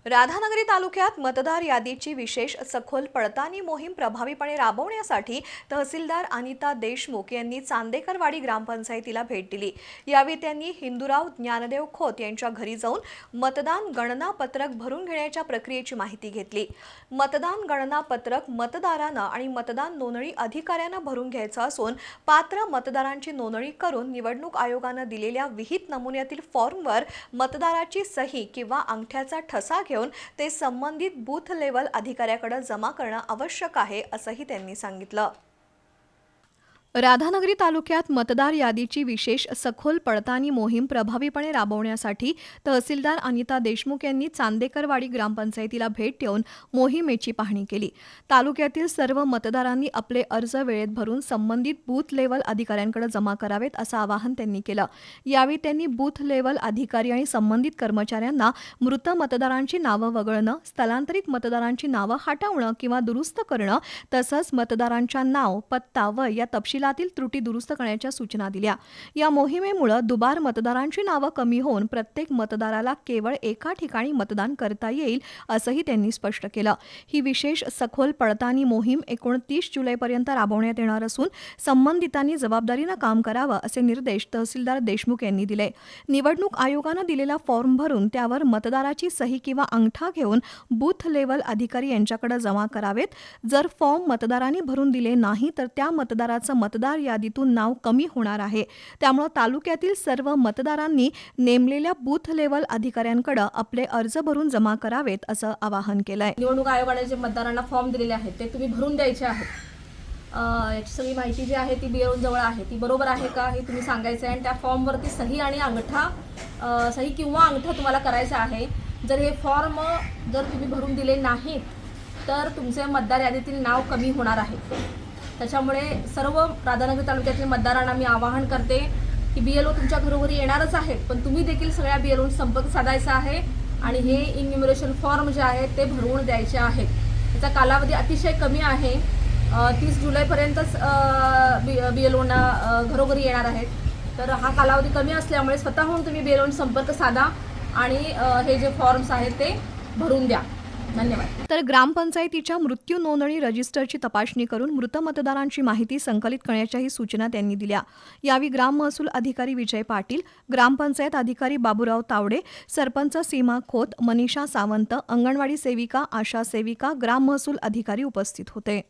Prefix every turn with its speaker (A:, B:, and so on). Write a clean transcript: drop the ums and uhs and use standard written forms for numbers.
A: राधानगरी तालुक्यात मतदार यादीची विशेष सखोल पडताळणी मोहीम प्रभावीपणे राबवण्यासाठी तहसीलदार अनिता देशमुख यांनी चांदेकरवाडी ग्रामपंचायतीला भेट दिली। यावेळी त्यांनी हिंदूराव ज्ञानदेव खोत यांच्या घरी जाऊन मतदान गणना पत्रक भरून घेण्याच्या प्रक्रियेची माहिती घेतली। मतदान गणना पत्रक मतदारांना आणि मतदान नोंदणी अधिकाऱ्यांना भरून घ्यायचं असून पात्र मतदारांची नोंदणी करून निवडणूक आयोगाने दिलेल्या विहित नमुन्यातील फॉर्मवर मतदाराची सही किंवा अंगठ्याचा ठसा घेऊन ते संबंधित बूथ लेवल अधिकाऱ्याकडे जमा करणं आवश्यक आहे असंही त्यांनी सांगितलं। राधानगरी तालुक्यात मतदार यादीची विशेष सखोल पडताळणी मोहीम प्रभावीपणे राबवण्यासाठी तहसीलदार अनिता देशमुख यांनी चांदेकरवाडी ग्रामपंचायतीला भेट देऊन मोहिमेची पाहणी केली। तालुक्यातील सर्व मतदारांनी आपले अर्ज वेळेत भरून संबंधित बूथ लेवल अधिकाऱ्यांकडे जमा करावेत असं आवाहन त्यांनी केलं। यावेळी त्यांनी बूथ लेवल अधिकारी आणि संबंधित कर्मचाऱ्यांना मृत मतदारांची नावं वगळणं, स्थलांतरित मतदारांची नावं हटवणं किंवा दुरुस्त करणं तसंच मतदारांच्या नाव, पत्ता व या तपशीलातील त्रुटी दुरुस्त करण्याच्या सूचना दिल्या। या मोहिमेमुळे दुबार मतदारांची नावं कमी होऊन प्रत्येक मतदाराला केवळ एका ठिकाणी मतदान करता येईल असंही त्यांनी स्पष्ट केलं। ही विशेष सखोल पडताळणी मोहीम 29 जुलैपर्यंत राबवण्यात येणार असून संबंधितांनी जबाबदारीने काम करावं असे निर्देश तहसीलदार देशमुख यांनी दिले। निवडणूक आयोगाने दिलेला फॉर्म भरून त्यावर मतदाराची सही किंवा अंगठा घेऊन बूथ लेवल अधिकारी यांच्याकडे जमा करावेत। जर फॉर्म मतदारांनी भरून दिले नाही तर त्या मतदाराचं मतदार यादीतून नाव कमी होणार आहे। त्यामुळे तालुक्यातील सर्व मतदारांनी नेमलेल्या बूथ लेवल अधिकाऱ्यांकडे आपले अर्ज भरून जमा करावेत असं आवाहन केलंय।
B: निवडणूक आयोगाने जे मतदारांना फॉर्म दिलेले आहेत ते तुम्ही भरून द्यायचे आहेत। याची सगळी माहिती जी आहे ती BLO जवळ आहे, ती बरोबर आहे का हे तुम्ही सांगायचं आहे आणि त्या फॉर्मवरती सही आणि अंगठा सही किंवा अंगठा तुम्हाला करायचा आहे। जर हे फॉर्म तुम्ही भरून दिले नाहीत तर तुमचे मतदार यादीतील नाव कमी होणार आहे। त्याच्यामुळे सर्व राधानगरी तालुक्यातील मतदारांना मी आवाहन करते की BLO तुमच्या घरोघरी येणारच आहेत, पण तुम्ही देखील सगळ्या BLO संपर्क साधायचा आहे आणि हे इन्युमरेशन फॉर्म जे आहेत ते भरवून द्यायचे आहेत। त्याचा कालावधी अतिशय कमी आहे, 30 जुलैपर्यंतच BLOना घरोघरी येणार आहेत। तर हा कालावधी कमी असल्यामुळे स्वतःहून तुम्ही BLO संपर्क साधा आणि हे जे फॉर्म्स आहेत ते भरून द्या। धन्यवाद।
A: तर ग्रामपंचायतीच्या मृत्यू नोंदणी रजिस्टरची तपासणी करून मृत मतदारांची माहिती संकलित करण्याच्याही सूचना त्यांनी दिल्या। यावेळी ग्राम महसूल अधिकारी विजय पाटील, ग्रामपंचायत अधिकारी बाबूराव तावडे, सरपंच सीमा खोत, मनीषा सावंत, अंगणवाडी सेविका, आशा सेविका, ग्राम महसूल अधिकारी उपस्थित होते।